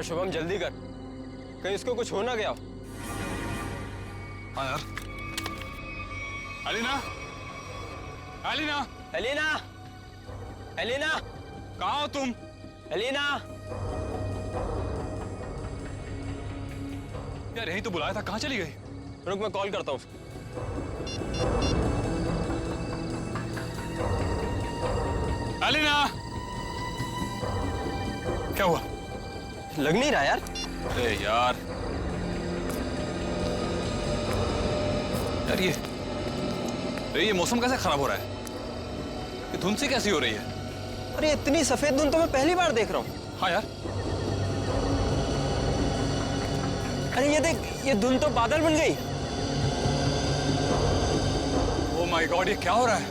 यार शुभम जल्दी कर, कहीं इसको कुछ हो ना गया। हाँ यार। एलिना, एलिना, एलिना, एलिना, कहाँ हो तुम? एलिना। यार यही तो बुलाया था, कहाँ चली गई? रुक मैं कॉल करता हूँ। एलिना, क्या हुआ? लग नहीं रहा यार। अरे यार, ये मौसम कैसे खराब हो रहा है? ये धुंध सी कैसी हो रही है? अरे इतनी सफेद धुंध तो मैं पहली बार देख रहा हूँ। हाँ यार। अरे ये देख, ये धुंध तो बादल बन गई। ओह माय गॉड, ये क्या हो रहा है?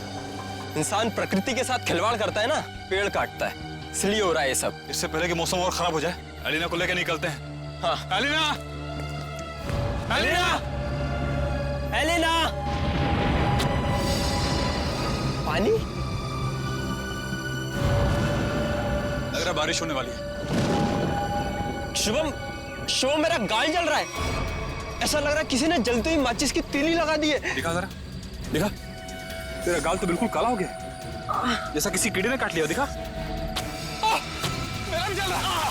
इंसान प्रकृति के साथ खिलवाड़ करता है ना, पेड़ काटता है, इसलिए हो रहा है ये सब। इससे पहले कि मौसम और खराब हो जाए, एलिना को लेकर निकलते हैं। हाँ। Elina, Elina, Elina. पानी? लग रहा है बारिश होने वाली है। शुभम, शुभम मेरा गाल जल रहा है। ऐसा लग रहा है किसी ने जलती हुई माचिस की तीली लगा दी है। दिखा जरा, दिखा। तेरा गाल तो बिल्कुल काला हो गया, जैसा किसी कीड़े ने काट लिया। दिखा। मेरा भी जल रहा है।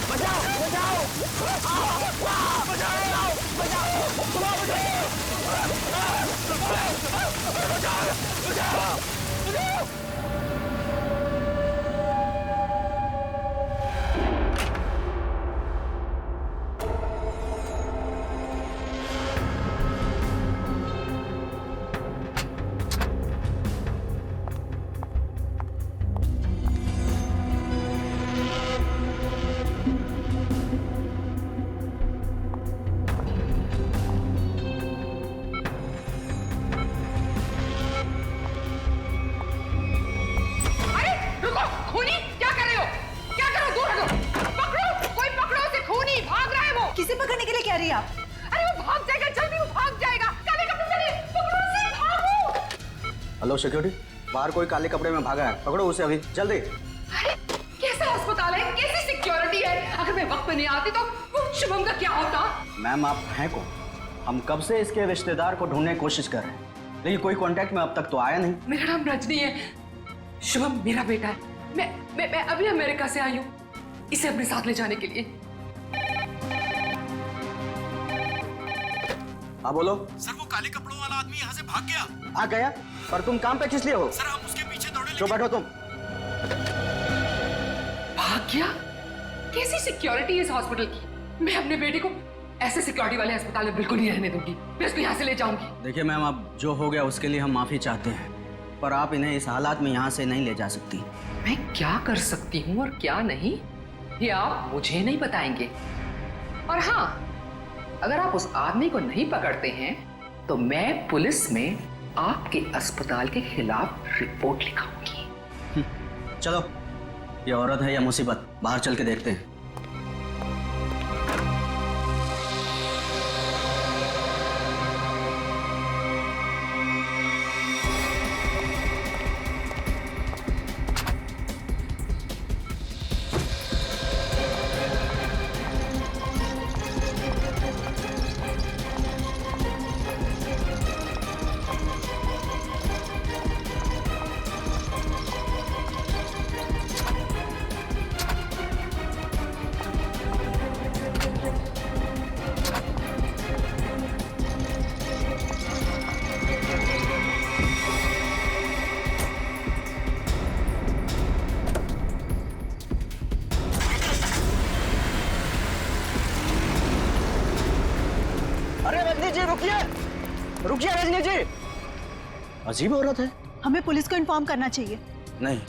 बचाओ, बचाओ, हेलो सिक्योरिटी, बाहर कोई काले कपड़े में भागा है, पकड़ो उसे अभी जल्दी। अरे कैसा अस्पताल है, कैसी सिक्योरिटी है? अगर मैं वक्त पे नहीं आती तो वो शुभम का क्या होता? मैम आप हैं कौन? हम कब से इसके रिश्तेदार को ढूंढने की कोशिश कर रहे हैं, लेकिन कोई कांटेक्ट में अब तक तो आया नहीं। मेरा नाम रजनी है, शुभम मेरा बेटा है। मैं अभी अमेरिका से आई हूँ इसे अपने साथ ले जाने के लिए। हाँ बोलो। सर वो काले कपड़ों वाला आदमी यहाँ से भाग गया। भाग गया? पर तुम काम पे किस लिए हो? सर हम उसके पीछे दौड़े जो बैठो तुम। भाग गया? कैसी सिक्योरिटी है इस हॉस्पिटल की? मैं अपने बेटे को ऐसे सिक्योरिटी वाले अस्पताल में बिल्कुल नहीं रहने दूंगी। मैं उसको यहाँ से ले जाऊंगी। देखिए मैम, अब जो हो गया उसके लिए हम माफी चाहते हैं, पर आप इन्हें इस हालात में यहाँ से नहीं ले जा सकती। मैं क्या कर सकती हूँ और क्या नहीं, ये आप मुझे नहीं बताएंगे। और हाँ, अगर आप उस आदमी को नहीं पकड़ते हैं तो मैं पुलिस में आपके अस्पताल के खिलाफ रिपोर्ट लिखाऊंगी। चलो, ये औरत है या मुसीबत, बाहर चल के देखते हैं। रुकिए रजनी जी, अजीब औरत है। हमें पुलिस को इन्फॉर्म करना चाहिए। नहीं,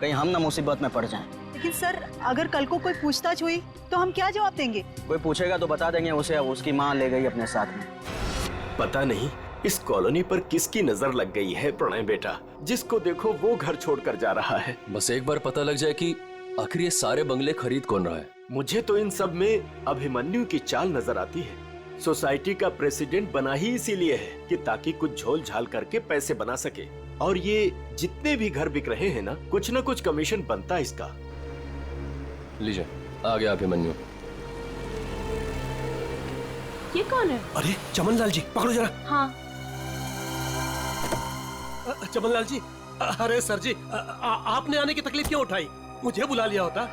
कहीं हम ना मुसीबत में पड़ जाएं। लेकिन सर, अगर कल को कोई पूछताछ हुई तो हम क्या जवाब देंगे? कोई पूछेगा तो बता देंगे उसे उसकी माँ ले गई अपने साथ में। पता नहीं इस कॉलोनी पर किसकी नजर लग गई है प्रणय बेटा, जिसको देखो वो घर छोड़कर जा रहा है। बस एक बार पता लग जाए कि आखिर ये सारे बंगले खरीद कौन रहा है। मुझे तो इन सब में अभिमन्यु की चाल नजर आती है। सोसाइटी का प्रेसिडेंट बना ही इसीलिए है कि ताकि कुछ झोल झाल करके पैसे बना सके। और ये जितने भी घर बिक रहे हैं ना कुछ कमीशन बनता है इसका। लीजिए आ गया अभिमन्यु। ये कौन है? अरे चमन लाल जी, पकड़ो जरा। हाँ। चमन लाल जी, अरे सर जी, आपने आने की तकलीफ क्यों उठाई? मुझे बुला लिया होता।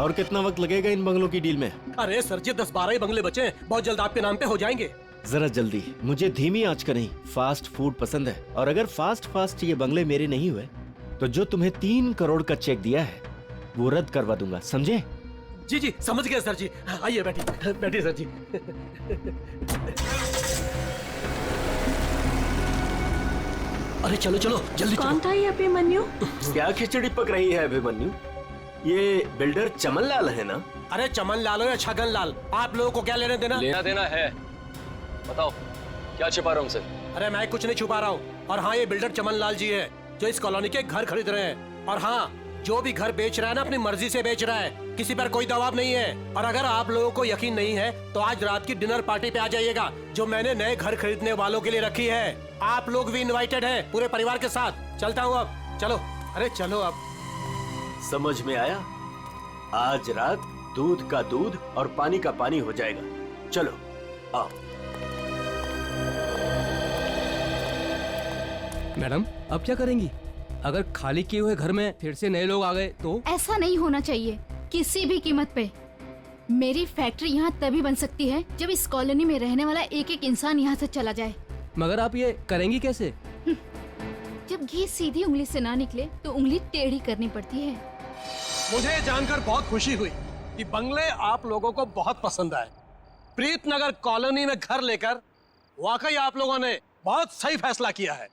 और कितना वक्त लगेगा इन बंगलों की डील में? अरे सर जी, 10-12 ही बंगले बचे हैं, बहुत जल्द आपके नाम पे हो जाएंगे। जरा जल्दी, मुझे धीमी आंच का नहीं फास्ट फूड पसंद है। और अगर फास्ट ये बंगले मेरे नहीं हुए तो जो तुम्हें 3 करोड़ का चेक दिया है वो रद्द करवा दूंगा, समझे? जी जी समझ गया सर जी। आइए बैठिए सर जी। अरे चलो जल्दी कौन था ये अभिमन्यु? क्या खिचड़ी पक रही है अभिमन्यु? ये बिल्डर चमन लाल है ना? अरे चमन लाल हो या छगन लाल, आप लोगों को क्या लेने देना? लेना देना है, बताओ क्या छिपा रहा हूँ हमसे? अरे मैं कुछ नहीं छुपा रहा हूँ। और हाँ, ये बिल्डर चमन लाल जी है जो इस कॉलोनी के घर खरीद रहे हैं। और हाँ, जो भी घर बेच रहा है ना अपनी मर्जी से बेच रहा है, किसी पर कोई दबाव नहीं है। और अगर आप लोगों को यकीन नहीं है तो आज रात की डिनर पार्टी पे आ जाइएगा जो मैंने नए घर खरीदने वालों के लिए रखी है। आप लोग भी इनवाइटेड हैं पूरे परिवार के साथ। चलता हूँ अब, चलो। अरे चलो अब। समझ में आया? आज रात दूध का दूध और पानी का पानी हो जाएगा। चलो आओ। मैडम अब क्या करेंगी? अगर खाली किए हुए घर में फिर से नए लोग आ गए तो? ऐसा नहीं होना चाहिए किसी भी कीमत पे। मेरी फैक्ट्री यहाँ तभी बन सकती है जब इस कॉलोनी में रहने वाला एक एक इंसान यहाँ से चला जाए। मगर आप ये करेंगी कैसे? जब घी सीधी उंगली से ना निकले तो उंगली टेढ़ी करनी पड़ती है। मुझे जानकर बहुत खुशी हुई कि बंगले आप लोगों को बहुत पसंद आए। प्रीतनगर कॉलोनी में घर लेकर वाकई आप लोगों ने बहुत सही फैसला किया है।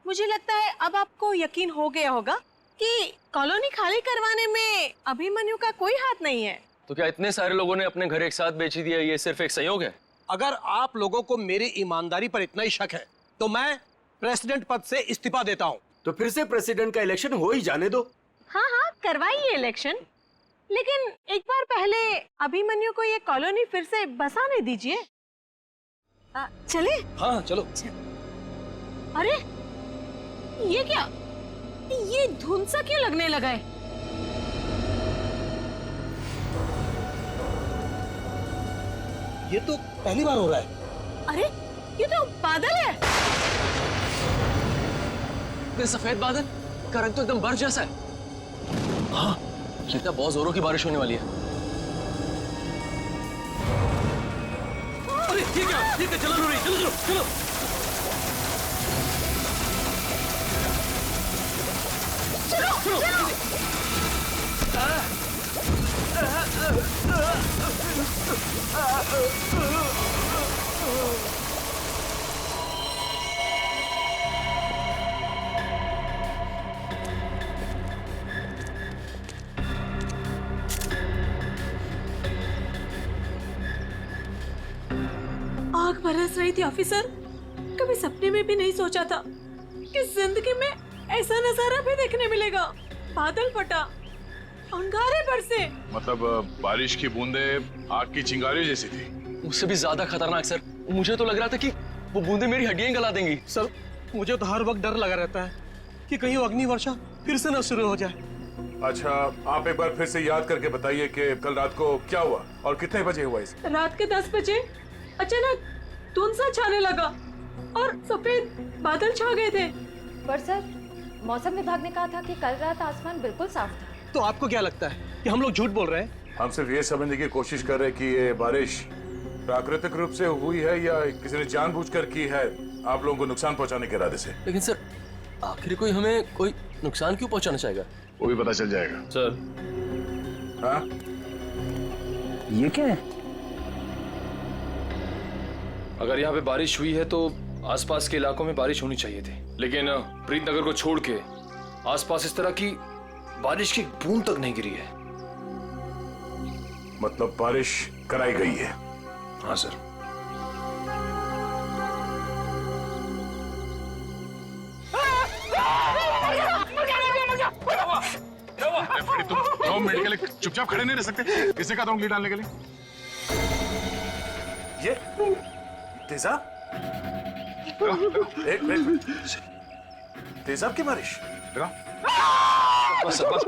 मुझे लगता है अब आपको यकीन हो गया होगा कि कॉलोनी खाली करवाने में अभिमन्यु का कोई हाथ नहीं है। तो क्या इतने सारे लोगों ने अपने घर एक साथ बेच दिया, ये सिर्फ एक संयोग है? अगर आप लोगों को मेरी ईमानदारी पर इतना ही शक है तो मैं प्रेसिडेंट पद से इस्तीफा देता हूँ। तो फिर से प्रेसिडेंट का इलेक्शन हो ही जाने दो। हाँ हाँ करवाइए इलेक्शन, लेकिन एक बार पहले अभिमन्यु को ये कॉलोनी फिर से बसाने दीजिए। चले? हाँ चलो। अरे ये क्या, ये धुंध सा क्यों लगने लगा है? ये तो पहली बार हो रहा है। अरे ये तो बादल है। ये सफेद बादल का रंग तो एकदम बर्फ जैसा है। हाँ लगता है बहुत जोरों की बारिश होने वाली है। अरे ये क्या जलन हो रही है। चलो चलो चलो चलो। आग बरस रही थी ऑफिसर। कभी सपने में भी नहीं सोचा था कि जिंदगी में ऐसा नजारा भी देखने मिलेगा। बादल फटा, अंगारे बरसे। मतलब बारिश की बूंदे आग की चिंगारी जैसी थी। उससे भी ज्यादा खतरनाक सर। मुझे तो लग रहा था कि वो बूंदे मेरी हड्डियां गला देंगी। सर मुझे तो हर वक्त डर लगा रहता है कि कहीं अग्नि वर्षा फिर से न शुरू हो जाए। अच्छा आप एक बार फिर से याद करके बताइए कि कल रात को क्या हुआ और कितने बजे हुआ इसे? रात के 10 बजे अचानक धुंध सा छाने लगा और सफेद बादल छा गए थे। पर सर मौसम विभाग ने कहा था कि कल रात आसमान बिल्कुल साफ था। तो आपको क्या लगता है कि हम लोग झूठ बोल रहे हैं? हम सिर्फ ये समझने की कोशिश कर रहे हैं कि ये बारिश प्राकृतिक रूप से हुई है या किसी ने जानबूझकर की है आप लोगों को नुकसान पहुंचाने के इरादे से। लेकिन सर आखिर कोई हमें कोई नुकसान क्यों पहुंचाना चाहेगा? वो भी पता चल जाएगा सर। हाँ ये क्या है? अगर यहाँ पे बारिश हुई है तो आसपास के इलाकों में बारिश होनी चाहिए थी, लेकिन प्रीतनगर को छोड़ के आसपास इस तरह की बारिश की बूंद तक नहीं गिरी है। मतलब बारिश कराई गई है? हाँ सर। तुम 2 मिनट के लिए चुपचाप खड़े नहीं रह सकते? किसने कहा था उंगली डालने के लिए? ये तेजाब? एक मिनट, तेजाब की बारिश? बस बस।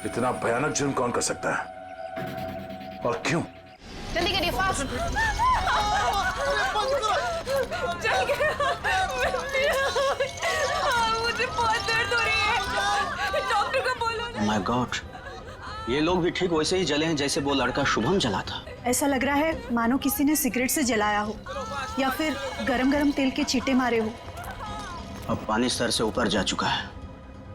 इतना भयानक जुर्म कौन कर सकता है और क्यों? जल्दी करिए, फास्ट। मुझे बहुत दर्द हो रही है, डॉक्टर को बोलो ना। माय गॉड, ये लोग भी ठीक वैसे ही जले हैं जैसे वो लड़का शुभम जला था। ऐसा लग रहा है मानो किसी ने सिगरेट से जलाया हो या फिर गरम गरम तेल के छींटे मारे हो। अब पानी सर से ऊपर जा चुका है।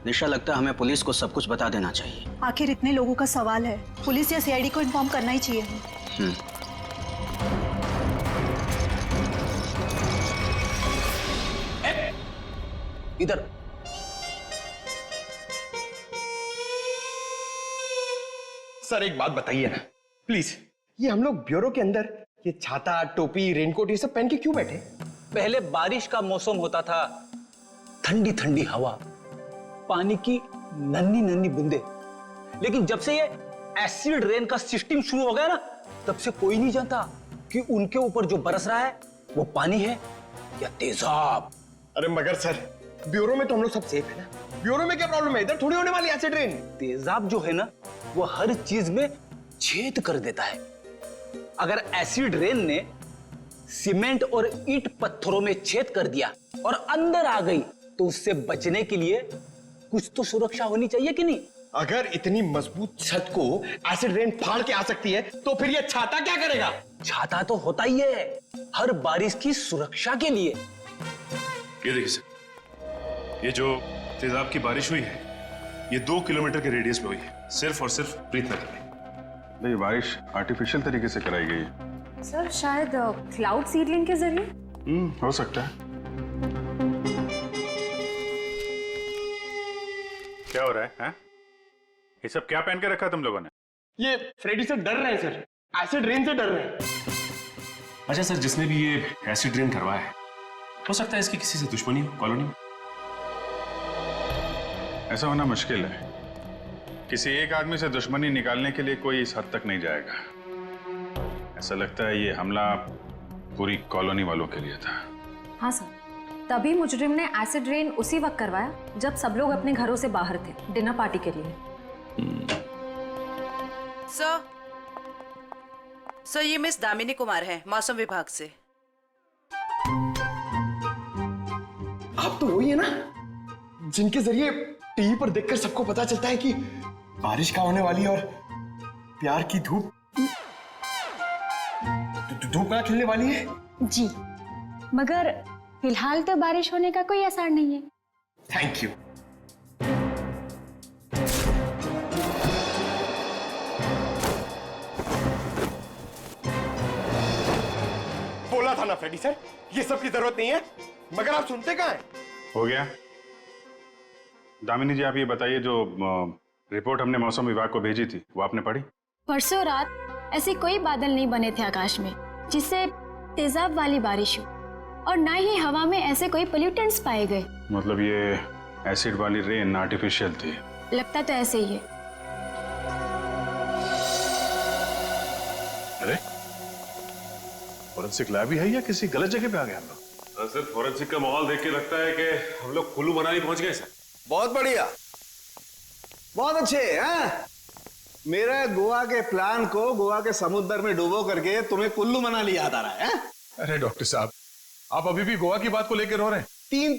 निशा, लगता है हमें पुलिस को सब कुछ बता देना चाहिए। आखिर इतने लोगों का सवाल है, पुलिस या सीआईडी को इन्फॉर्म करना ही चाहिए। इधर। सर एक बात बताइए ना प्लीज, ये हम लोग ब्यूरो के अंदर ये छाता, टोपी, रेनकोट ये सब पहन के क्यों बैठे? पहले बारिश का मौसम होता था, ठंडी ठंडी हवा, पानी की नन्ही नन्ही बूंदे। लेकिन जब से ये एसिड रेन का सिस्टम शुरू हो गया ना, तब से कोई नहीं जानता कि उनके ऊपर जो बरस रहा है वो पानी है या तेजाब। अरे मगर सर, ब्यूरो में तो हम लोग सब सेफ है ना। ब्यूरो में क्या प्रॉब्लम है? इधर थोड़ी होने वाली एसिड रेन। तेजाब जो है ना, वो हर चीज में छेद कर देता है। अगर एसिड रेन ने सीमेंट और ईंट पत्थरों में छेद कर दिया और अंदर आ गई, तो उससे बचने के लिए कुछ तो सुरक्षा होनी चाहिए कि नहीं? अगर इतनी मजबूत छत को एसिड रेन फाड़ के आ सकती है, तो फिर ये छाता क्या करेगा? छाता तो होता ही है हर बारिश की सुरक्षा के लिए। ये देखिए सर, ये जो तेजाब की बारिश हुई है, ये 2 किलोमीटर के रेडियस में हुई है, सिर्फ और सिर्फ प्रीतनगर में। ये बारिश आर्टिफिशियल तरीके से कराई गई है सर, शायद क्लाउड सीडलिंग के जरिए। हो सकता है। क्या हो रहा है, हैं? ये सब क्या पहन के रखा तुम लोगों ने? ये फ्रेडी से डर रहे हैं सर, एसिड रेन से डर रहे हैं। अच्छा सर, जिसने भी ये एसिड रेन करवाया है, हो सकता है इसकी किसी से दुश्मनी हो कॉलोनी में। ऐसा होना मुश्किल है। किसी एक आदमी से दुश्मनी निकालने के लिए कोई इस हद तक नहीं जाएगा। ऐसा लगता है ये हमला पूरी कॉलोनी वालों के लिए था। हाँ सर, तभी मुजरिम ने एसिड रेन उसी वक्त करवाया जब सब लोग अपने घरों से बाहर थे डिनर पार्टी के लिए। सर, ये मिस दामिनी कुमार हैं, मौसम विभाग से। आप तो वही है ना जिनके जरिए टीवी पर देखकर सबको पता चलता है कि बारिश का होने वाली है और प्यार की धूप ना खिलने वाली है। जी, मगर फिलहाल तो बारिश होने का कोई असर नहीं है। Thank you. बोला था ना फ्रेडी सर, ये सब की जरूरत नहीं है, मगर आप सुनते कहाँ हैं? हो गया। दामिनी जी, आप ये बताइए, जो रिपोर्ट हमने मौसम विभाग को भेजी थी, वो आपने पढ़ी? परसों रात ऐसे कोई बादल नहीं बने थे आकाश में जिससे तेजाब वाली बारिश हो, और ना ही हवा में ऐसे कोई पोल्यूटेंट्स पाए गए। मतलब ये एसिड वाली रेन आर्टिफिशियल थी? लगता तो ऐसे ही है। अरे, फॉरेंसिक लैब ही है या किसी गलत जगह पे आ गए हम लोग? सर, फॉरेंसिक का माहौल देख के लगता है कि हम लोग कुल्लू मनाली पहुंच गए सर। बहुत बढ़िया, बहुत अच्छे हैं। मेरे गोवा के प्लान को गोवा के समुद्र में डुबो करके तुम्हें कुल्लू मनाली याद आ रहा है? अरे डॉक्टर साहब, आप अभी भी गोवा की बात को लेकर रो रहे हैं?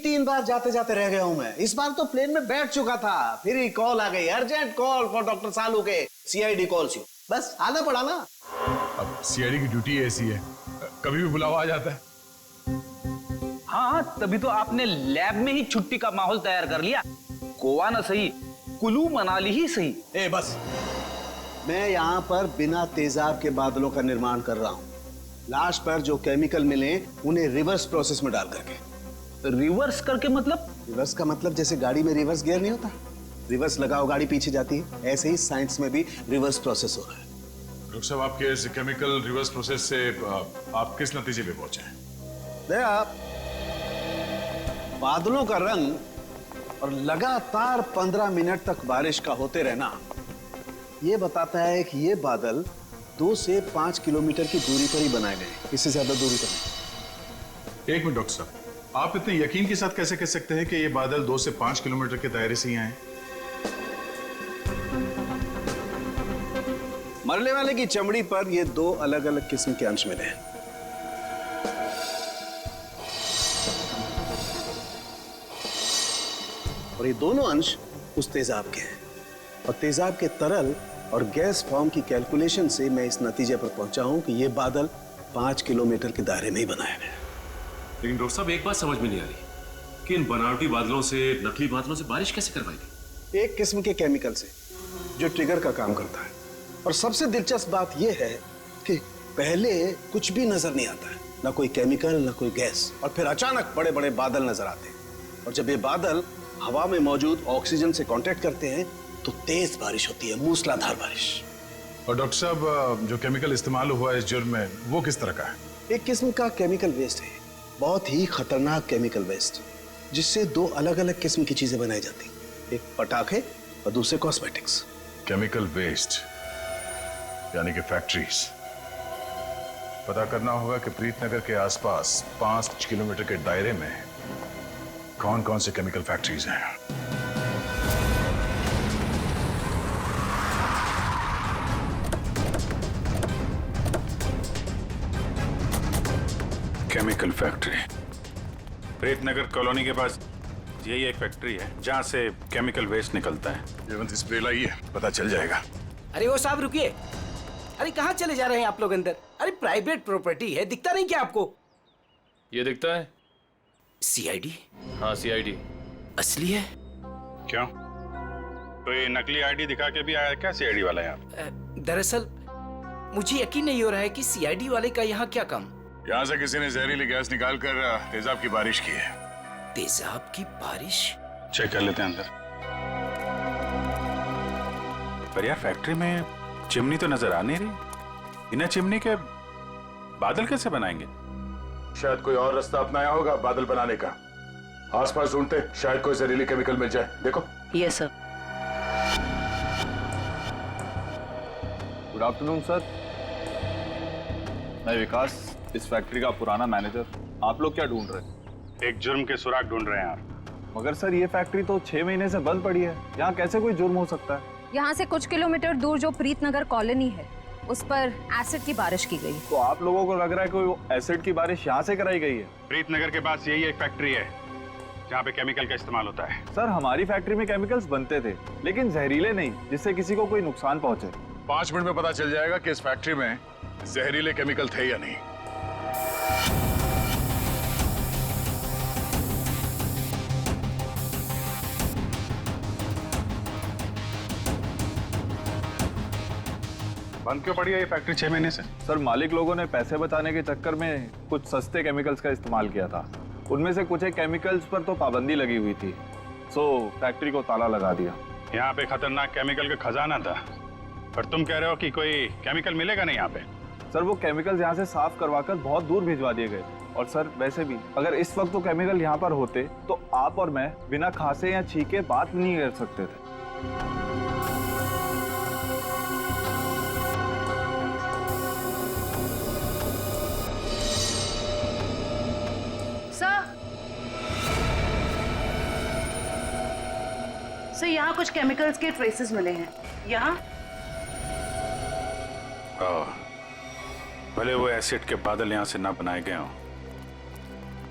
3 बार जाते जाते रह गया हूं मैं। इस बार तो प्लेन में बैठ चुका था, फिर ही कॉल आ गई, अर्जेंट कॉल फॉर डॉक्टर सालू के सीआईडी कॉल्स यू। बस आना पड़ा ना। अब सीआईडी की ड्यूटी ऐसी है, कभी भी बुलावा आ जाता है। हाँ, तभी तो आपने लैब में ही छुट्टी का माहौल तैयार कर लिया। गोवा ना सही, कुल्लू मनाली ही सही। ए बस, मैं यहाँ पर बिना तेजाब के बादलों का निर्माण कर रहा हूँ। लाश पर जो केमिकल मिले उन्हें रिवर्स प्रोसेस में डाल करके। रिवर्स करके मतलब? रिवर्स का मतलब जैसे गाड़ी में रिवर्स गियर नहीं होता, रिवर्स लगाओ गाड़ी पीछे जाती है, ऐसे ही साइंस में भी रिवर्स प्रोसेस हो रहा है। डॉक्टर साहब, आपके इस केमिकल रिवर्स प्रोसेस से आप किस नतीजे पे पहुंचे हैं? बादलों का रंग और लगातार 15 मिनट तक बारिश का होते रहना ये बताता है कि ये बादल 2 से 5 किलोमीटर की दूरी पर ही बनाए गए, इससे ज्यादा दूरी पर नहीं। एक मिनट डॉक्टर साहब, आप इतने यकीन के साथ कैसे कह सकते हैं कि ये बादल 2 से 5 किलोमीटर के दायरे से ही आए? मरने वाले की चमड़ी पर ये 2 अलग अलग किस्म के अंश मिले हैं। और ये दोनों अंश उस तेजाब के हैं, और तेजाब के तरल और गैस फॉर्म की कैलकुलेशन से मैं इस नतीजे पर पहुंचा हूं कि ये बादल 5 किलोमीटर के दायरे में ही बनाए गए। लेकिन डॉक्टर साहब, एक बात समझ में नहीं आ रही कि इन बनावटी बादलों से, नकली बादलों से बारिश कैसे करवाई गई? एक किस्म के केमिकल से जो ट्रिगर का काम करता है। और सबसे दिलचस्प बात यह है कि पहले कुछ भी नजर नहीं आता है, ना कोई केमिकल ना कोई गैस, और फिर अचानक बड़े बड़े बादल नजर आते हैं। और जब ये बादल हवा में मौजूद ऑक्सीजन से कांटेक्ट करते हैं तो तेज बारिश होती है, मूसलाधार बारिश। और डॉक्टर साहब, जो केमिकल इस्तेमाल हुआ है इस जुर्म में, वो किस तरह का है? एक किस्म का केमिकल वेस्ट है, बहुत ही खतरनाक केमिकल वेस्ट, जिससे 2 अलग अलग किस्म की चीजें बनाई जाती, एक पटाखे और दूसरे कॉस्मेटिक्स। केमिकल वेस्ट यानी कि फैक्ट्रीज। पता करना होगा कि प्रीतनगर के आसपास 5 किलोमीटर के दायरे में कौन कौन से केमिकल फैक्ट्रीज हैं। केमिकल फैक्ट्री प्रीतनगर कॉलोनी के पास यही एक फैक्ट्री है जहां से केमिकल वेस्ट निकलता है। जयवंत स्प्रे लाइए, पता चल जाएगा। अरे वो साहब रुकिए, अरे कहाँ चले जा रहे हैं आप लोग अंदर? अरे प्राइवेट प्रॉपर्टी है, दिखता नहीं क्या आपको? ये दिखता है। सीआईडी? हाँ सीआईडी। असली है? क्यों, कोई नकली आईडी दिखा के भी आया क्या सीआईडी वाला यहाँ? दरअसल मुझे यकीन नहीं हो रहा है कि सीआईडी वाले का यहाँ क्या काम। यहाँ से किसी ने जहरीली गैस निकाल कर तेजाब की बारिश की है। तेजाब की बारिश? चेक कर लेते हैं अंदर। पर यार, फैक्ट्री में चिमनी तो नजर आ नहीं रही। बिना चिमनी के बादल कैसे बनाएंगे? शायद कोई और रास्ता अपनाया होगा बादल बनाने का। आसपास ढूंढते, शायद कोई जहरीली केमिकल मिल जाए। देखो। Yes sir. Good afternoon sir, मैं विकास, इस फैक्ट्री का पुराना मैनेजर। आप लोग क्या ढूंढ रहे हैं? एक जुर्म के सुराग ढूंढ रहे हैं आप। मगर सर, ये फैक्ट्री तो 6 महीने से बंद पड़ी है, यहाँ कैसे कोई जुर्म हो सकता है? यहाँ से कुछ किलोमीटर दूर जो प्रीतनगर कॉलोनी है, उस पर एसिड की बारिश की गई। तो आप लोगों को लग रहा है कोई एसिड की बारिश यहाँ से कराई गई है? प्रीतनगर के पास यही एक फैक्ट्री है जहाँ पे केमिकल का इस्तेमाल होता है। सर, हमारी फैक्ट्री में केमिकल्स बनते थे, लेकिन जहरीले नहीं, जिससे किसी को कोई नुकसान पहुंचे। 5 मिनट में पता चल जाएगा कि इस फैक्ट्री में जहरीले केमिकल थे या नहीं। बंद क्यों पड़ी है ये फैक्ट्री 6 महीने से? सर, मालिक लोगों ने पैसे बचाने के चक्कर में कुछ सस्ते केमिकल्स का इस्तेमाल किया था। उनमें से कुछ एक केमिकल्स पर तो पाबंदी लगी हुई थी, सो फैक्ट्री को ताला लगा दिया। यहाँ पे खतरनाक केमिकल का खजाना था, पर तुम कह रहे हो कि कोई केमिकल मिलेगा नहीं यहाँ पे। सर, वो केमिकल्स यहाँ से साफ करवाकर बहुत दूर भिजवा दिए गए। और सर, वैसे भी अगर इस वक्त वो केमिकल यहाँ पर होते तो आप और मैं बिना खांसे या छींके बात नहीं कर सकते थे। सर, यहाँ कुछ केमिकल्स के ट्रेसेस मिले हैं। यहाँ भले वो एसिड के बादल यहाँ से ना बनाए गए हों,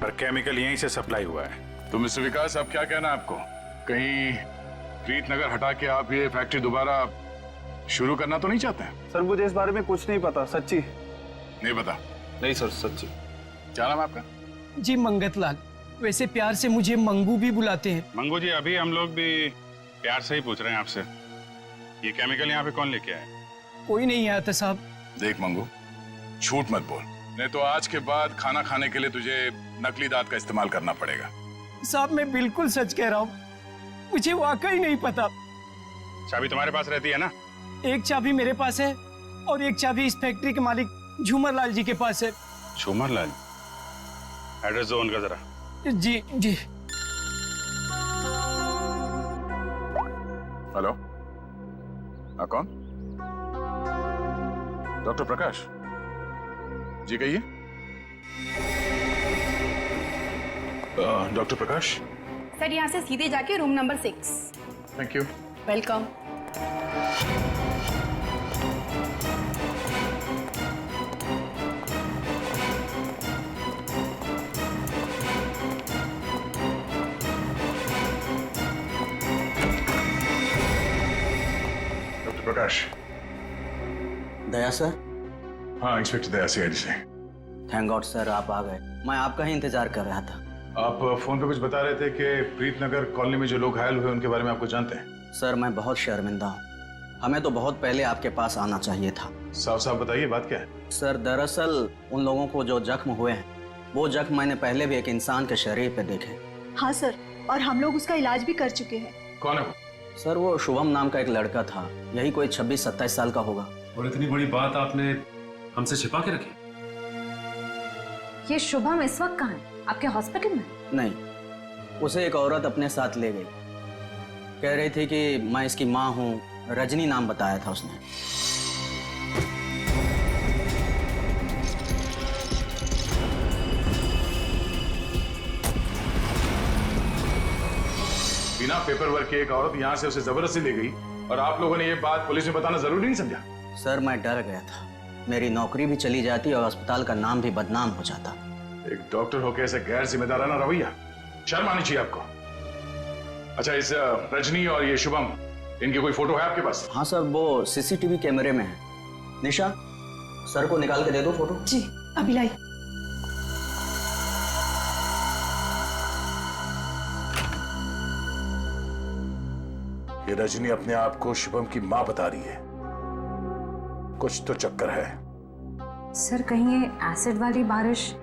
पर केमिकल यहीं से सप्लाई हुआ है। तो मिस्टर विकास, अब क्या कहना है आपको? कहीं प्रीतनगर हटा के आप ये फैक्ट्री दोबारा शुरू करना तो नहीं चाहते हैं? सर, मुझे इस बारे में कुछ नहीं पता, सच्ची नहीं पता। नहीं सर, सच्ची। क्या नाम है आपका? जी मंगत लाल, वैसे प्यार से मुझे मंगू भी बुलाते हैं। मंगू जी, अभी हम लोग भी प्यार से ही पूछ रहे हैं आपसे, ये केमिकल यहाँ पे कौन लेके आया? कोई नहीं आया था साहब। देख मंगू, झूठ मत बोल, नहीं तो आज के बाद खाना खाने के लिए तुझे नकली दांत का इस्तेमाल करना पड़ेगा। साहब, मैं बिल्कुल सच कह रहा हूँ, मुझे वाकई नहीं पता। चाबी तुम्हारे पास रहती है ना? एक चाबी मेरे पास है और एक चाबी इस फैक्ट्री के मालिक झूमर लाल जी के पास है। झूमर लाल? एड्रेस दो उनका जरा। जी जी। हेलो, हाँ कौन? डॉक्टर प्रकाश जी, कहिए। डॉक्टर प्रकाश। सर यहाँ से सीधे जाके room number 6। Thank you. Welcome. Doctor Prakash. Daya sir. हाँ, इंस्पेक्टर दया सीआईडी से। थैंक गॉड सर, आप आ गए। मैं आपका ही इंतजार कर रहा था। आप फोन पे कुछ बता रहे थे कि प्रीतनगर कॉलोनी में जो लोग घायल हुए उनके बारे में आपको जानते हैं? सर मैं बहुत शर्मिंदा हूँ। हमें तो बहुत पहले आपके पास आना चाहिए था। साफ साफ बताइए, बात क्या है? सर दरअसल उन लोगों को जो जख्म हुए हैं, वो जख्म मैंने पहले भी एक इंसान के शरीर पे देखे। हाँ सर, और हम लोग उसका इलाज भी कर चुके हैं। कौन है वो? सर वो शुभम नाम का एक लड़का था, यही कोई 26-27 साल का होगा। और इतनी बड़ी बात आपने हमसे छिपा के रखी? ये शुभम इस वक्त कहाँ है? आपके हॉस्पिटल में? नहीं, उसे एक औरत अपने साथ ले गई। कह रही थी कि मैं इसकी माँ हूँ, रजनी नाम बताया था उसने। बिना पेपर वर्क के एक औरत यहाँ से उसे जबरदस्ती ले गई और आप लोगों ने ये बात पुलिस में बताना जरूरी नहीं समझा? सर मैं डर गया था, मेरी नौकरी भी चली जाती और अस्पताल का नाम भी बदनाम हो जाता। एक डॉक्टर होकर ऐसे गैर जिम्मेदाराना रवैया, शर्म आनी चाहिए आपको। अच्छा, इस रजनी और ये शुभम, इनकी कोई फोटो है आपके पास? हाँ सर, वो सीसीटीवी कैमरे में है। निशा, सर को निकाल के दे दो फोटो। जी, अभी लाई। ये रजनी अपने आप को शुभम की माँ बता रही है। कुछ तो चक्कर है। सर कहीं ये एसिड वाली बारिश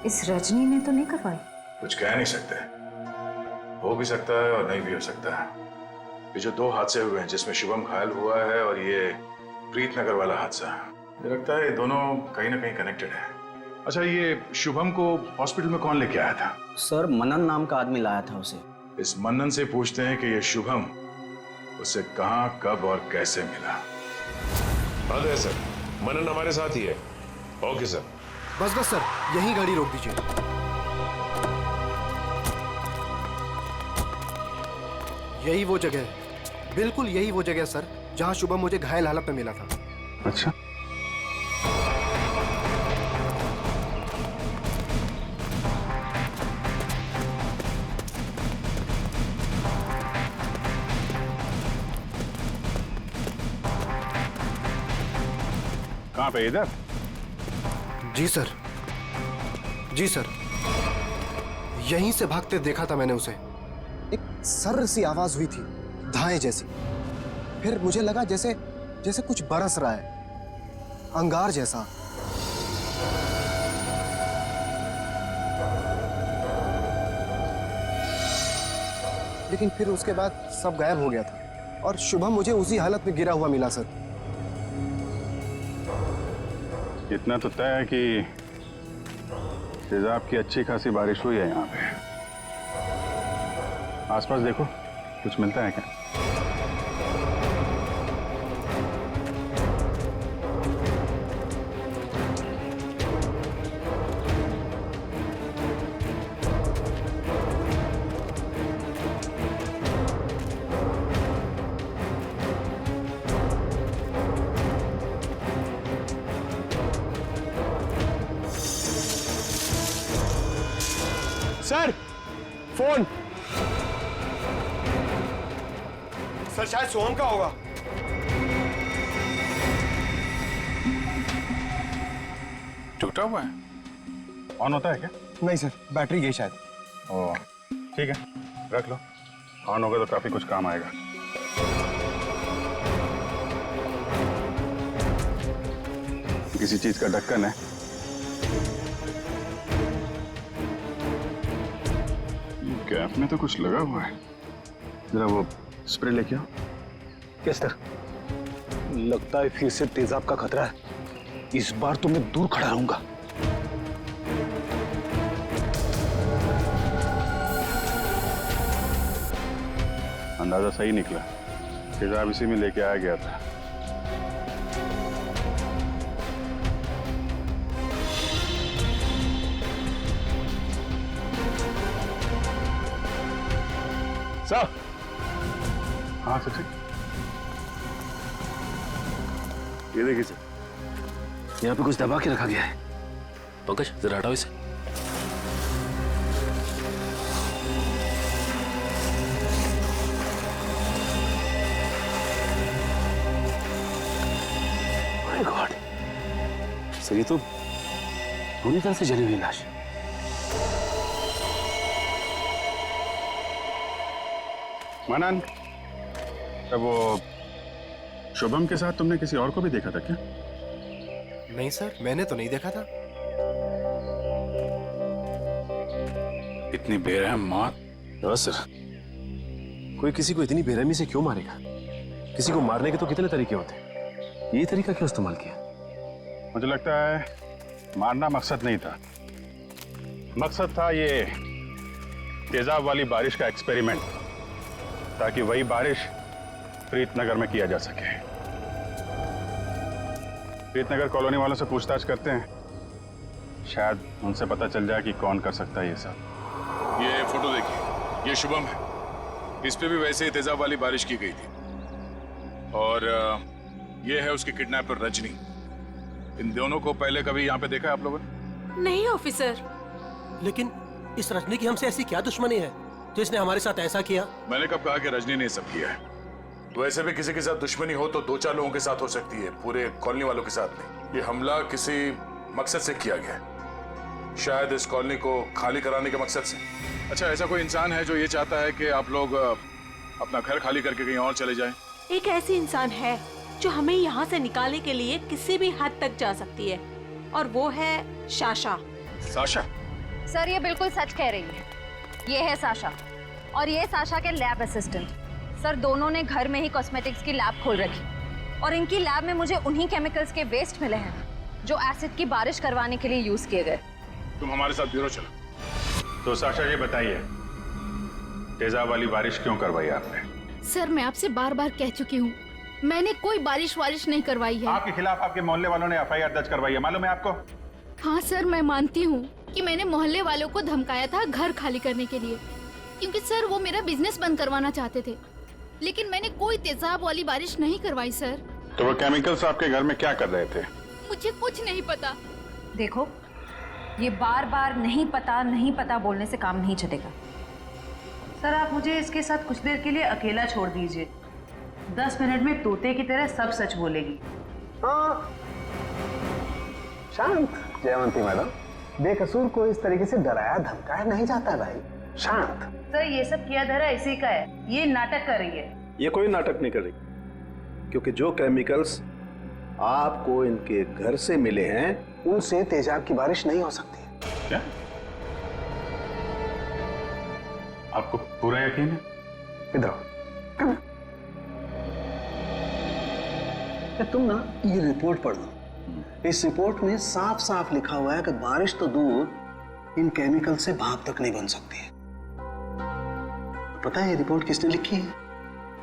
इस रजनी ने तो नहीं करवाई? कुछ कह नहीं सकते, हो भी सकता है और नहीं भी हो सकता है। ये जो दो हादसे हुए हैं, जिसमें शुभम घायल हुआ है और ये प्रीतनगर वाला हादसा, मुझे लगता है ये दोनों कहीं ना कहीं कनेक्टेड है। अच्छा, ये शुभम को हॉस्पिटल में कौन लेके आया था? सर मनन नाम का आदमी लाया था उसे। इस मनन से पूछते हैं कि ये शुभम उसे कहां, कब और कैसे मिला। हाँ सर, मनन हमारे साथ ही है। Okay sir. बस बस सर, यहीं गाड़ी रोक दीजिए। यही वो जगह है, बिल्कुल यही वो जगह सर, जहां शुभम मुझे घायल हालत में मिला था। अच्छा, कहाँ पे? इधर? जी सर, जी सर, यहीं से भागते देखा था मैंने उसे। एक सर्र सी आवाज हुई थी, धाए जैसी। फिर मुझे लगा जैसे जैसे कुछ बरस रहा है, अंगार जैसा। लेकिन फिर उसके बाद सब गायब हो गया था और शुभम मुझे उसी हालत में गिरा हुआ मिला सर। इतना तो तय है कि तेजाब की अच्छी खासी बारिश हुई है यहाँ पे। आसपास देखो, कुछ मिलता है क्या? Sir, phone. सर शायद सोहम का होगा। टूटा हुआ है? ऑन होता है क्या? नहीं सर, बैटरी गई शायद। ओह, ठीक है, रख लो। ऑन होगा तो काफी कुछ काम आएगा। किसी चीज का ढक्कन है। गैप में तो कुछ लगा हुआ है। जरा वो स्प्रे लेके आओ। Yes sir. लगता है फिर से तेजाब का खतरा है। इस बार तो मैं दूर खड़ा रहूंगा। अंदाजा सही निकला, तेजाब इसी में लेके आया गया था। सर। हाँ सर ठीक। ये देखिए सर, यहाँ पे कुछ दबा के रखा गया है। पंकज जरा हटाओ इसे। माय गॉड सर, ये तो पूरी तरह से जली हुई लाश है। मनन, वो शुभम के साथ तुमने किसी और को भी देखा था क्या? नहीं सर, मैंने तो नहीं देखा था। इतनी बेरहम मौत। हाँ सर, कोई किसी को इतनी बेरहमी से क्यों मारेगा? किसी को मारने के तो कितने तरीके होते हैं, ये तरीका क्यों इस्तेमाल किया? मुझे लगता है मारना मकसद नहीं था। मकसद था ये तेजाब वाली बारिश का एक्सपेरिमेंट, ताकि वही बारिश प्रीतनगर में किया जा सके। प्रीतनगर कॉलोनी वालों से पूछताछ करते हैं, शायद उनसे पता चल जाए कि कौन कर सकता है ये सब। ये फोटो देखिए, ये शुभम है। इस पे भी वैसे ही तेजाब वाली बारिश की गई थी। और ये है उसकी किडनैपर रजनी। इन दोनों को पहले कभी यहाँ पे देखा है आप लोगों ने? नहीं ऑफिसर। लेकिन इस रजनी की हमसे ऐसी क्या दुश्मनी है जो इसने हमारे साथ ऐसा किया? मैंने कब कहा कि रजनी ने सब किया है? तो ऐसे भी किसी के साथ दुश्मनी हो तो 2-4 लोगों के साथ हो सकती है, पूरे कॉलोनी वालों के साथ नहीं। ये हमला किसी मकसद से किया गया है, शायद इस कॉलोनी को खाली कराने के मकसद से। अच्छा, ऐसा कोई इंसान है जो ये चाहता है कि आप लोग अपना घर खाली करके कहीं और चले जाएं? एक ऐसी इंसान है जो हमें यहाँ से निकालने के लिए किसी भी हद तक जा सकती है, और वो है साशा। साशा? सर ये बिल्कुल सच कह रही है। ये है साशा और ये साशा के लैब असिस्टेंट। सर दोनों ने घर में ही कॉस्मेटिक्स की लैब खोल रखी और इनकी लैब में मुझे उन्हीं केमिकल्स के वेस्ट मिले हैं जो एसिड की बारिश करवाने के लिए यूज किए गए। तुम हमारे साथ ब्यूरो चलो। तो साशा ये बताइए, तेजाब वाली बारिश क्यों करवाई आपने? सर मैं आपसे बार बार कह चुकी हूँ, मैंने कोई बारिश वारिश नहीं करवाई है। आपके खिलाफ आपके मोहल्ले वालों ने FIR दर्ज करवाई है, मालूम है आपको? हाँ सर, मैं मानती हूँ कि मैंने मोहल्ले वालों को धमकाया था घर खाली करने के लिए, क्योंकि सर वो मेरा बिजनेस बंद करवाना चाहते थे। लेकिन मैंने कोई तेजाब वाली बारिश नहीं करवाई सर। तो वो केमिकल्स आपके घर में क्या कर रहे थे? मुझे कुछ नहीं पता। देखो, ये बार बार नहीं पता बोलने से काम नहीं चलेगा। सर आप मुझे इसके साथ कुछ देर के लिए अकेला छोड़ दीजिए। 10 मिनट में तोते की तरह सब सच बोलेगी। हाँ शांत जयवंती मैडम, बेकसूर को इस तरीके से डराया धमकाया नहीं जाता भाई। शांत। सर ये सब किया धरा इसी का है, ये नाटक कर रही है। ये कोई नाटक नहीं कर रही, क्योंकि जो केमिकल्स आपको इनके घर से मिले हैं उनसे तेजाब की बारिश नहीं हो सकती। क्या आपको पूरा यकीन है? इधर आओ। तुम ना ये रिपोर्ट पढ़ लो। इस रिपोर्ट में साफ साफ लिखा हुआ है कि बारिश तो दूर, इन केमिकल से भाप तक नहीं बन सकती है। पता है ये रिपोर्ट किसने लिखी है?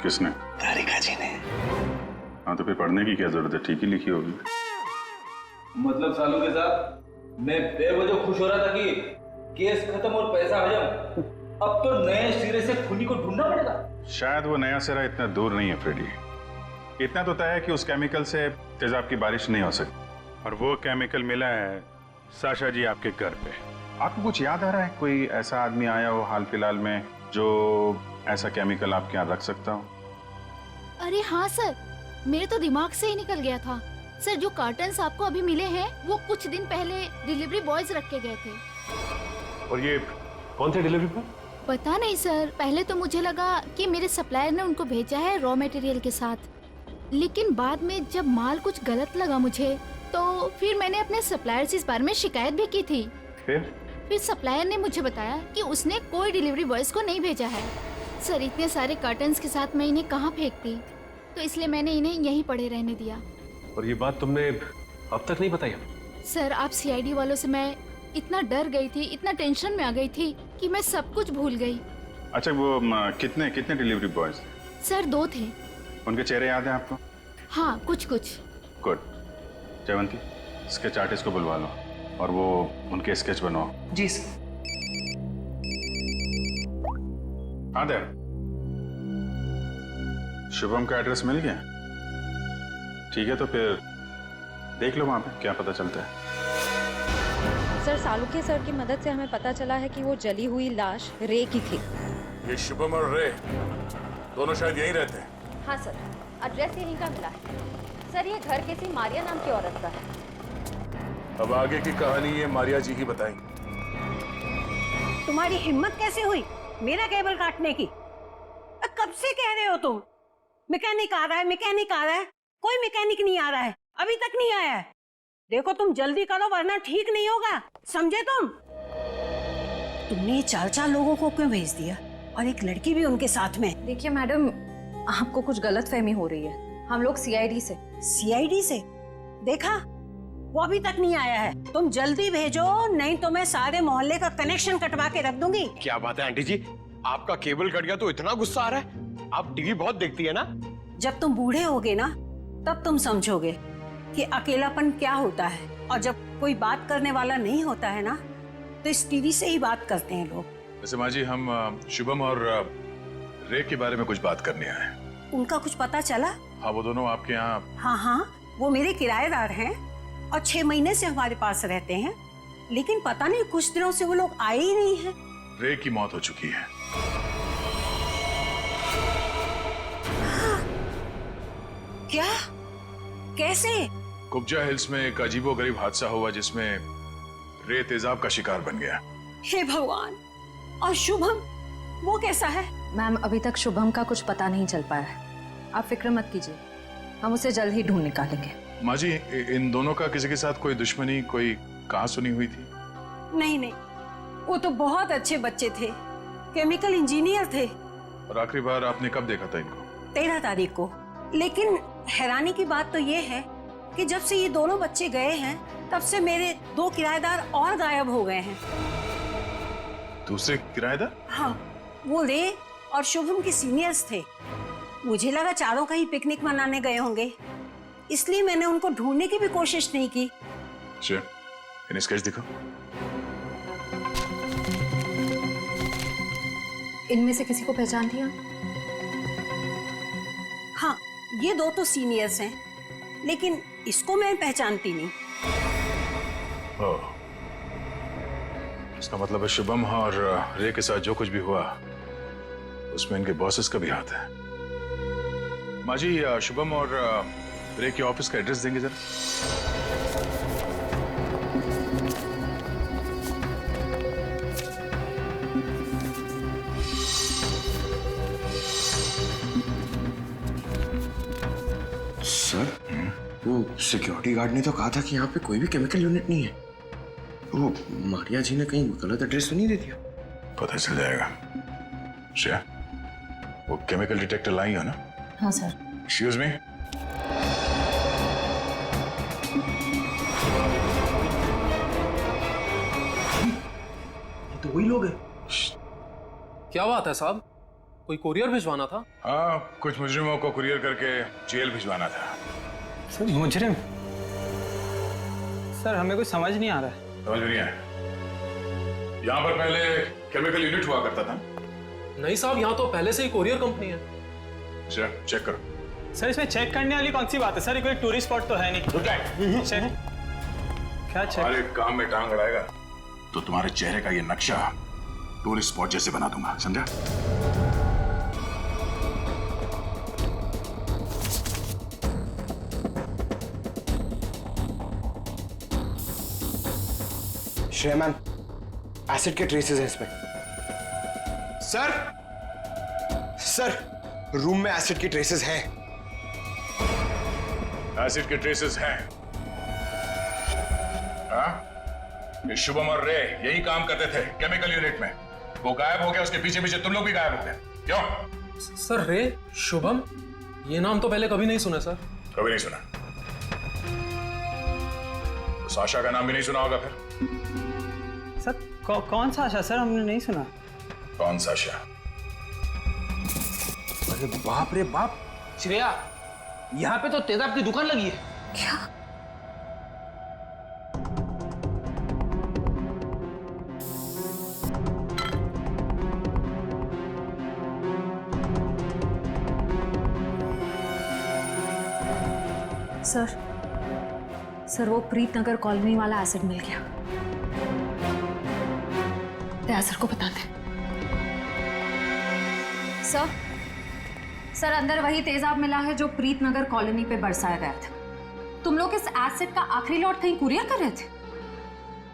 किसने? राधिका जी ने। हाँ तो फिर पढ़ने की क्या जरूरत है, ठीक ही लिखी होगी। मतलब सालू के साथ मैं बेवजह खुश हो रहा था कि केस खत्म और पैसा हजम, अब तो नए सिरे से खूनी को ढूंढना पड़ेगा। शायद वो नया सिरा इतना दूर नहीं है फ्रेडी। इतना तो तय है कि उस केमिकल से तेजाब की बारिश नहीं हो सकती, और वो केमिकल मिला है साशा जी आपके घर पे। आपको कुछ याद आ रहा है, कोई ऐसा आदमी आया हो हाल फिलहाल में जो ऐसा केमिकल आपके यहाँ रख सकता हो? अरे हाँ सर, मेरे तो दिमाग से ही निकल गया था। सर जो कार्टन्स आपको अभी मिले हैं वो कुछ दिन पहले डिलीवरी बॉयज रख के गए थे। और ये कौन थे डिलीवरी बॉय? पता नहीं सर, पहले तो मुझे लगा कि मेरे सप्लायर ने उनको भेजा है रॉ मटेरियल के साथ, लेकिन बाद में जब माल कुछ गलत लगा मुझे, तो फिर मैंने अपने सप्लायर से इस बारे में शिकायत भी की थी। फिर सप्लायर ने मुझे बताया कि उसने कोई डिलीवरी बॉयज को नहीं भेजा है। सर इतने सारे कर्टन्स के साथ मैं इन्हें कहाँ फेंकती, तो इसलिए मैंने इन्हें यहीं पड़े रहने दिया। और ये बात तुमने अब तक नहीं बताई? सर आप CID वालों से मैं इतना डर गई थी, इतना टेंशन में आ गई थी कि मैं सब कुछ भूल गई। अच्छा वो कितने डिलीवरी बॉयज थे? सर 2 थे। उनके चेहरे याद हैं आपको? हाँ कुछ कुछ। गुड। जयवंती स्केच आर्टिस्ट को बुलवा लो और वो उनके स्केच बनवाओ। जी सर। हाँ दे शुभम का एड्रेस मिल गया? ठीक है, तो फिर देख लो वहां पे क्या पता चलता है। सर, सालुके सर की मदद से हमें पता चला है कि वो जली हुई लाश रे की थी। ये शुभम और रे दोनों शायद यहीं रहते हैं। हाँ सर, एड्रेस यहीं का मिला है। सर, ये घर किसी मारिया नाम की औरत का है। अब आगे की कहानी ये मारिया जी ही बताएंगी। तुम्हारी हिम्मत कैसे हुई मेरा केबल काटने की? कब से कह रहे हो तुम? मैकेनिक आ रहा है, मैकेनिक आ रहा है। कोई मैकेनिक नहीं आ रहा है, अभी तक नहीं आया है। देखो तुम जल्दी करो वरना ठीक नहीं होगा, समझे तुम? तुमने 4 लोगों को क्यों भेज दिया और एक लड़की भी उनके साथ में? देखिए मैडम, आपको कुछ गलतफहमी हो रही है। हम लोग सीआईडी से। सीआईडी से? देखा, वो अभी तक नहीं आया है। तुम जल्दी भेजो, नहीं तो मैं सारे मोहल्ले का कनेक्शन कटवा के रख दूंगी। क्या बात है आंटी जी, आपका केबल कट गया तो इतना गुस्सा आ रहा है? आप टीवी बहुत देखती है ना? जब तुम बूढ़े होगे ना तब तुम समझोगे कि अकेलापन क्या होता है। और जब कोई बात करने वाला नहीं होता है ना तो इस टीवी से ही बात करते हैं लोग। वैसे माँ जी, हम शुभम और रे के बारे में कुछ बात करने आए हैं। उनका कुछ पता चला? हाँ, वो दोनों आपके यहाँ। हाँ, वो मेरे किराएदार हैं और 6 महीने से हमारे पास रहते हैं, लेकिन पता नहीं कुछ दिनों से वो लोग आए ही नहीं हैं। रे की मौत हो चुकी है। क्या? कैसे? कुब्जा हिल्स में एक अजीबोगरीब हादसा हुआ जिसमें रे तेजाब का शिकार बन गया। हे भगवान! और शुभम, वो कैसा है? मैम, अभी तक शुभम का कुछ पता नहीं चल पाया है। आप फिक्र मत कीजिए, हम उसे जल्द ही ढूंढ निकालेंगे। माँ जी, इन दोनों का किसी के साथ कोई दुश्मनी, कोई कहां सुनी हुई थी? नहीं, वो तो बहुत अच्छे बच्चे थे, केमिकल इंजीनियर थे। और आखिरी बार आपने कब देखा था इनको? 13 तारीख को। लेकिन हैरानी की बात तो ये है कि जब से ये दोनों बच्चे गए हैं तब से मेरे 2 किराएदार और गायब हो गए हैं। दूसरे किराएदार? हाँ, वो रे और शुभम के सीनियर्स थे। मुझे लगा चारों कहीं पिकनिक मनाने गए होंगे, इसलिए मैंने उनको ढूंढने की भी कोशिश नहीं की। अच्छा, इन्हें स्केच दिखाओ। इनमें से किसी को पहचान लिया? हाँ, ये 2 तो सीनियर्स हैं, लेकिन इसको मैं पहचानती नहीं। ओह, इसका मतलब है शुभम और रे के साथ जो कुछ भी हुआ उसमें इनके बॉसेस का भी हाथ है। माँ जी, शुभम और रे के ऑफिस का एड्रेस देंगे जरा? सर, वो सिक्योरिटी गार्ड ने तो कहा था कि यहाँ पे कोई भी केमिकल यूनिट नहीं है। वो मारिया जी ने कहीं गलत एड्रेस तो नहीं दे दिया? पता चल जाएगा। श्रेया, वो केमिकल डिटेक्टर लाई हो ना? हाँ सर। Excuse me. तो वही लोग हैं। क्या बात है साहब, कोई कुरियर भिजवाना था? हाँ, कुछ मुजरिमों को कुरियर करके जेल भिजवाना था। सर, मुजरिम? सर, हमें कुछ समझ नहीं आ रहा है। समझ नहीं आया? यहाँ पर पहले केमिकल यूनिट हुआ करता था? नहीं साहब, यहाँ तो पहले से ही कुरियर कंपनी है। अच्छा, चेक करो। सर, इसमें चेक करने वाली कौन सी बात है? सर, ये कोई टूरिस्ट स्पॉट तो है नहीं। चेक? क्या चेक? हमारे काम में टांग अड़ाएगा तो तुम्हारे चेहरे का ये नक्शा टूरिस्ट स्पॉट जैसे बना दूंगा, समझा? श्रेया मैम, एसिड के ट्रेसेस हैं इसमें। सर, रूम में एसिड के ट्रेसेस हैं। एसिड के ट्रेसेस हैं? हाँ? ये शुभम और रे यही काम करते थे केमिकल यूनिट में। वो गायब हो गया, उसके पीछे पीछे तुम लोग भी गायब हो गए। क्यों? सर, रे, शुभम, ये नाम तो पहले कभी नहीं सुना सर। कभी नहीं सुना? तो साशा का नाम भी नहीं सुना होगा फिर? सर, कौन सा आशा? सर, हमने नहीं सुना। कौन सा आशा? अरे बाप रे बाप, श्रेया, यहाँ पे तो तेजाब की दुकान लगी है। क्या? सर वो प्रीतनगर कॉलोनी वाला एसिड मिल गया। दया सर को बताते हैं। सर अंदर वही तेजाब मिला है जो प्रीतनगर कॉलोनी पे बरसाया गया था। तुम लोग इस एसिड का आखिरी लॉट कहीं कुरियर कर रहे थे?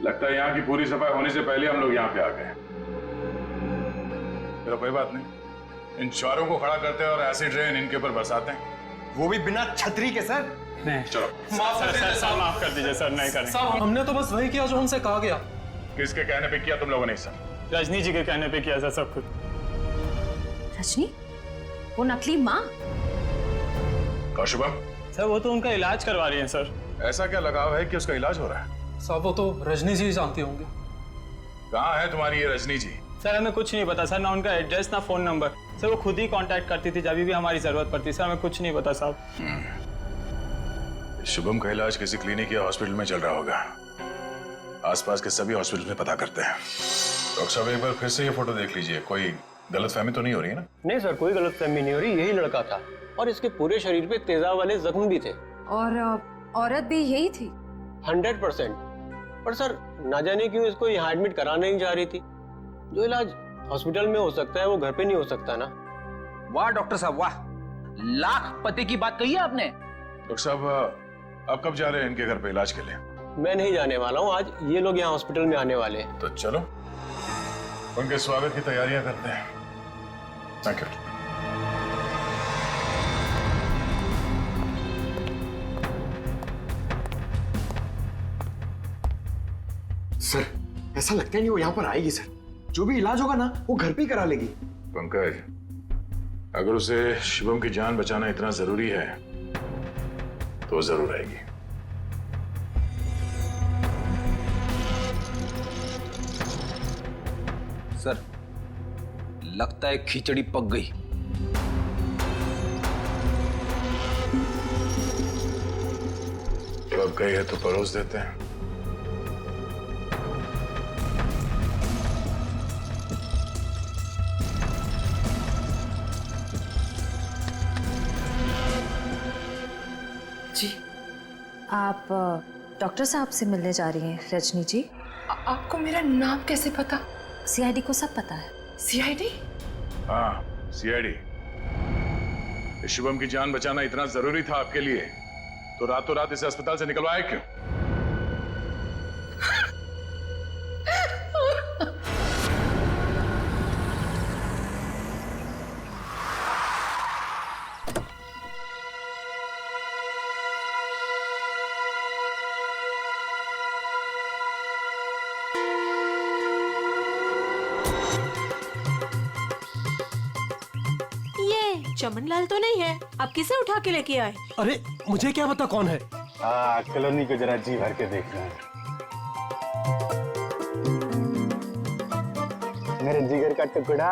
लगता है यहाँ की पूरी सफाई होने से पहले हम लोग यहाँ पे आ गए। चलो कोई बात नहीं, इन चारों को खड़ा करते हैं और एसिड रेन इनके ऊपर बरसाते हैं, वो भी बिना छतरी के। सर नहीं, चलो सर माफ कर दीजिए सर, नहीं करेंगे। साहब हमने तो बस वही किया जो हमसे कहा गया। किसके कहने पे किया तुम लोगों ने? सर रजनी जी के कहने पे किया सर सब कुछ। रजनी? वो नकली माँ? शुभम? सर वो तो उनका इलाज करवा रही हैं सर। ऐसा क्या लगाव है कि उसका इलाज हो रहा है? साहब वो तो रजनी जी जानती होंगे। कहाँ है तुम्हारी ये रजनी जी? सर हमें कुछ नहीं पता सर, ना उनका एड्रेस ना फोन नंबर। सर वो खुद ही कांटेक्ट करती थी जब भी हमारी जरूरत पड़ती। सर हमें कुछ नहीं पता साहब। शुभम का इलाज किसी क्लिनिक या हॉस्पिटल में चल रहा होगा। आसपास के सभी हॉस्पिटल में पता करते हैं। डॉक्टर साहब एक बार फिर से ये फोटो देख लीजिए, कोई गलतफहमी तो नहीं हो रही है ना? नहीं सर, कोई गलतफहमी नहीं हो रही, यही लड़का था और इसके पूरे शरीर पे तेजाब वाले जख्म भी थे। और औरत भी यही थी? 100%। पर सर ना जाने क्यों इसको यहाँ एडमिट कराने नहीं जा रही थी। जो इलाज हॉस्पिटल में हो सकता है वो घर पे नहीं हो सकता ना। वाह डॉक्टर साहब वाह, लाख पते की बात कही है आपने। डॉक्टर साहब आप कब जा रहे हैं इनके घर पे इलाज के लिए? मैं नहीं जाने वाला हूँ, आज ये लोग यहाँ हॉस्पिटल में आने वाले हैं। तो चलो उनके स्वागत की तैयारियां करते हैं। Thank you. सर ऐसा लगता है नहीं वो यहाँ पर आएगी सर। जो भी इलाज होगा ना वो घर पे ही करा लेगी। पंकज, अगर उसे शिवम की जान बचाना इतना जरूरी है तो जरूर आएगी। सर लगता है खिचड़ी पक गई। पक गई है तो परोस देते हैं। जी आप डॉक्टर साहब से मिलने जा रही हैं रजनी जी? आपको मेरा नाम कैसे पता? सीआईडी को सब पता है। सीआईडी? हाँ सीआईडी। शिवम की जान बचाना इतना जरूरी था आपके लिए तो रातों रात इसे अस्पताल से निकलवाया क्यों? चमनलाल तो नहीं है, आप किसे उठा के लेके आए? अरे मुझे क्या पता कौन है। कॉलोनी को जरा जी भर के देखना है। मेरे जिगर का टुकड़ा,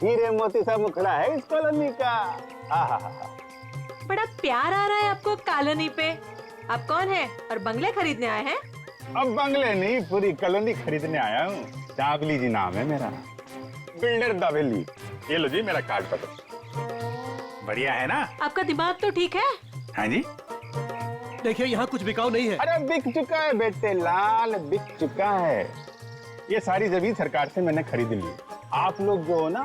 हीरे मोती सा मुखड़ा है इस कॉलोनी का। बड़ा प्यार आ रहा है आपको कॉलोनी पे। आप कौन है और बंगले खरीदने आए हैं? अब बंगले नहीं, पूरी कॉलोनी खरीदने आया हूँ। चावली जी नाम है मेरा, बिल्डर दावेली। ये लो जी मेरा कार्ड पत्र। बढ़िया है ना? आपका दिमाग तो ठीक है? हाँ जी। देखिए यहाँ कुछ बिकाऊ नहीं है। अरे बिक चुका है बेटे लाल, बिक चुका है। ये सारी जमीन सरकार से मैंने खरीद ली। आप लोग जो हो ना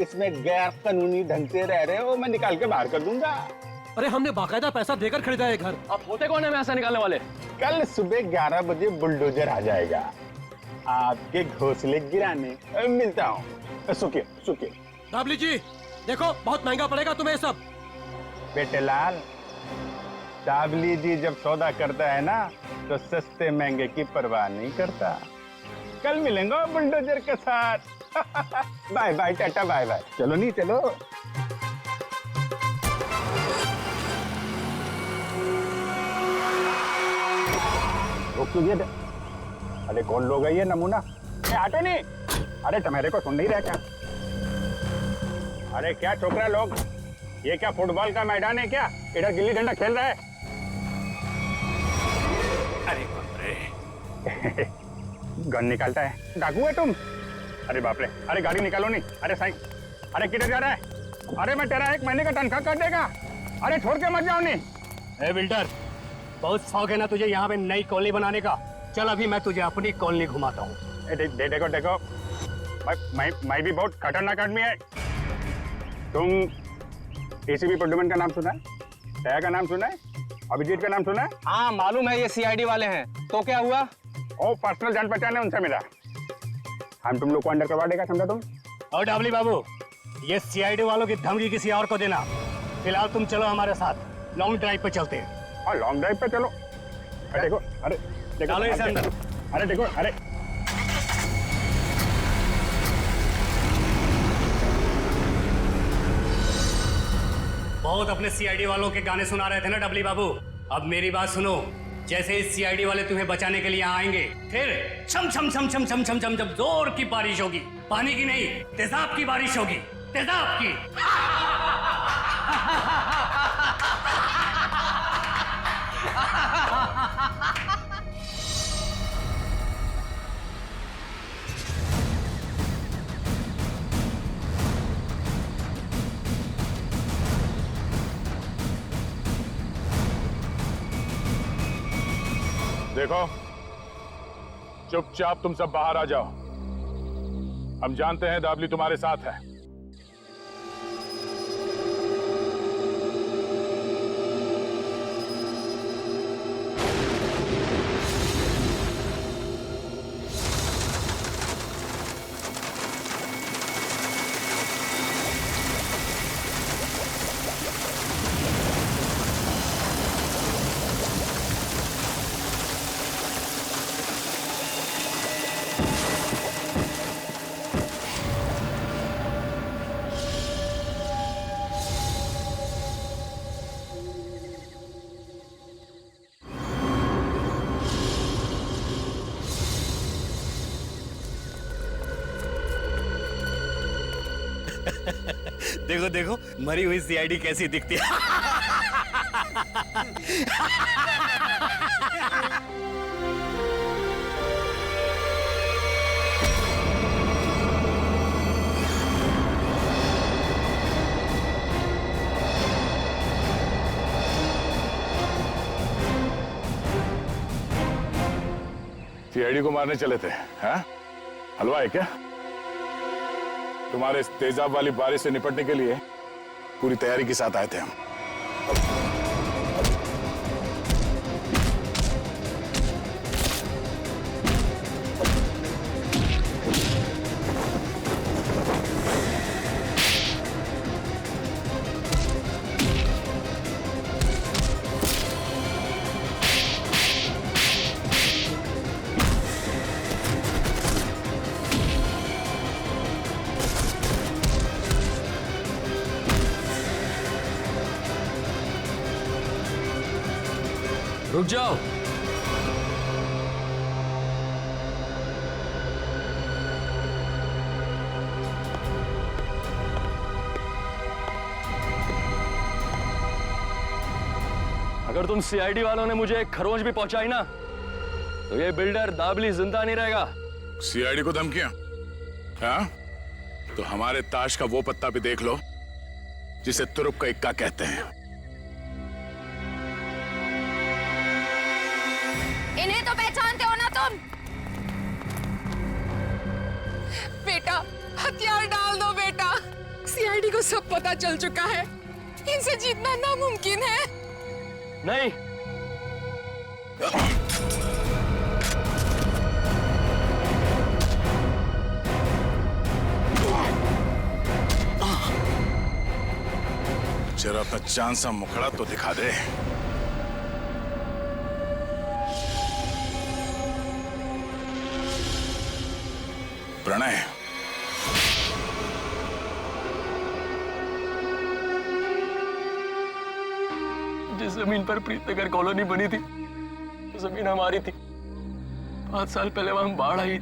इसमें गैर कानूनी ढंग से रह रहे हो, मैं निकाल के बाहर कर दूंगा। अरे हमने बाकायदा पैसा देकर खरीदा है घर। आप होते कौन है पैसा निकालने वाले? कल सुबह 11 बजे बुलडोजर आ जाएगा आपके घोंसले गिराने। मिलता हूँ। सुखिए सुखिए। दाबली जी देखो बहुत महंगा पड़ेगा तुम्हें सब। बेटे लाल, दाबली जी जब सौदा करता है ना तो सस्ते महंगे की परवाह नहीं करता। कल मिलेंगे बुलडोजर के साथ। Bye bye tata bye bye. चलो नहीं चलो। अरे कौन लोग है ये नमूना? आटे नहीं। अरे तुम्हारे को सुन नहीं रहा क्या? अरे क्या छोकरा लोग, ये क्या फुटबॉल का मैदान है क्या? इधर गिल्ली डंडा खेल रहा है। अरे बाप रे। गन निकालता है, डाकू है तुम? अरे बाप रे। अरे गाड़ी निकालो नहीं। अरे साईं, अरे किधर जा रहा है? अरे मैं तेरा 1 महीने का तनख्वाह कर देगा। अरे छोड़ के मत जाओ नहीं। ए बिल्डर, बहुत शौक है ना तुझे यहाँ पे नई कॉलोनी बनाने का? चल अभी मैं तुझे अपनी कॉलोनी घुमाता हूँ। देखो देखो, मैं भी बहुत खतरनाक आदमी है। तुम एसीपी प्रद्युमन का नाम सुना है? दया का नाम सुना है? अभिजीत का नाम सुना है? हाँ मालूम है, ये सीआईडी वाले हैं। तो क्या हुआ? ओ पर्सनल जान पहचान है उनसे मिला। हम तुम लोग को अंडर करवा देगा, समझा तुम? और डाबली बाबू, ये सीआईडी वालों की धमकी किसी और को देना। फिलहाल तुम चलो हमारे साथ, लॉन्ग ड्राइव पे चलते हैं। हाँ लॉन्ग ड्राइव पे चलो। अरे देखो, अरे देखो, चलो इसे अंदर। अरे देखो, अरे बहुत अपने सीआईडी वालों के गाने सुना रहे थे ना डबली बाबू, अब मेरी बात सुनो। जैसे ही सीआईडी वाले तुम्हें बचाने के लिए यहाँ आएंगे, फिर छम छम छम छम छम छम छम जब जोर की बारिश होगी, पानी की नहीं तेजाब की बारिश होगी, तेजाब की। देखो, चुपचाप तुम सब बाहर आ जाओ। हम जानते हैं दाबली तुम्हारे साथ है। देखो देखो, मरी हुई सीआईडी कैसी दिखती है। सीआईडी को मारने चले थे, हैं? हलवा है क्या? तुम्हारे इस तेजाब वाली बारिश से निपटने के लिए पूरी तैयारी के साथ आए थे हम। रुक जाओ। अगर तुम सीआईडी वालों ने मुझे एक खरोंच भी पहुंचाई ना, तो ये बिल्डर दाबली जिंदा नहीं रहेगा। सीआईडी को धमकियां? हाँ? तो हमारे ताश का वो पत्ता भी देख लो जिसे तुरुप का इक्का कहते हैं। इन्हें तो पहचानते हो ना तुम? बेटा, हथियार डाल दो बेटा। सीआईडी को सब पता चल चुका है, इनसे जीतना नामुमकिन है। नहीं, जरा अपना चांद सा मुखड़ा तो दिखा दे। प्रणय, जिस जमीन पर प्रीतनगर कॉलोनी बनी थी, वो जमीन हमारी थी। 5 साल पहले वहां बाढ़ आई,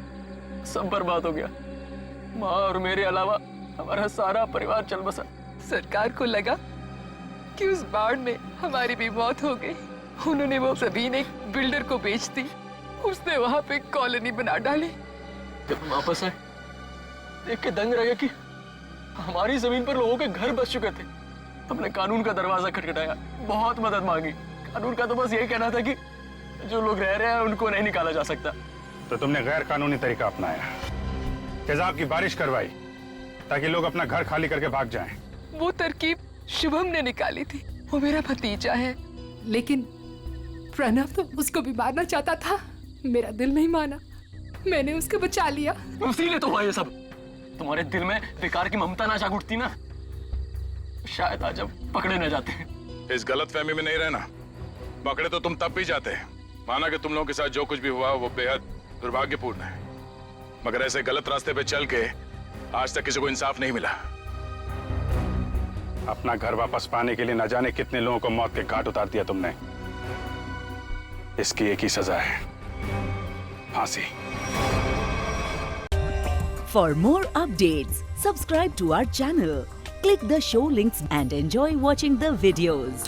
सब बर्बाद हो गया। माँ और मेरे अलावा हमारा सारा परिवार चल बसा। सरकार को लगा कि उस बाढ़ में हमारी भी मौत हो गई। उन्होंने वो जमीन एक बिल्डर को बेच दी, उसने वहां पे कॉलोनी बना डाली। जब हम वापस आए, देख के दंग रह गए कि हमारी जमीन पर लोगों के घर बस चुके थे। हमने कानून का दरवाजा खटखटाया, बहुत मदद मांगी। और उनका तो बस यही कहना था कि जो लोग रह रहे हैं उनको नहीं निकाला जा सकता। तो तुमने गैर कानूनी तरीका अपनाया, तेजाब की बारिश करवाई ताकि लोग अपना घर खाली करके भाग जाएं। वो तरकीब शुभम ने निकाली थी, वो मेरा भतीजा है, लेकिन प्रणव तो उसको भी मारना चाहता था। मेरा दिल नहीं माना, मैंने उसको बचा लिया। इसीलिए तो हुआ ये सब। तुम्हारे दिल में बेकार की ममता ना जाग उठती ना, शायद आज हम पकड़े न जाते। इस गलतफहमी में नहीं रहना, पकड़े तो तुम तब भी जाते। माना कि तुम लोगों के साथ जो कुछ भी हुआ वो बेहद दुर्भाग्यपूर्ण है, मगर ऐसे गलत रास्ते पे चल के आज तक किसी को इंसाफ नहीं मिला। अपना घर वापस पाने के लिए न जाने कितने लोगों को मौत के घाट उतार दिया तुमने। इसकी एक ही सजा है, फांसी। For more updates, subscribe to our channel, click the show links and enjoy watching the videos.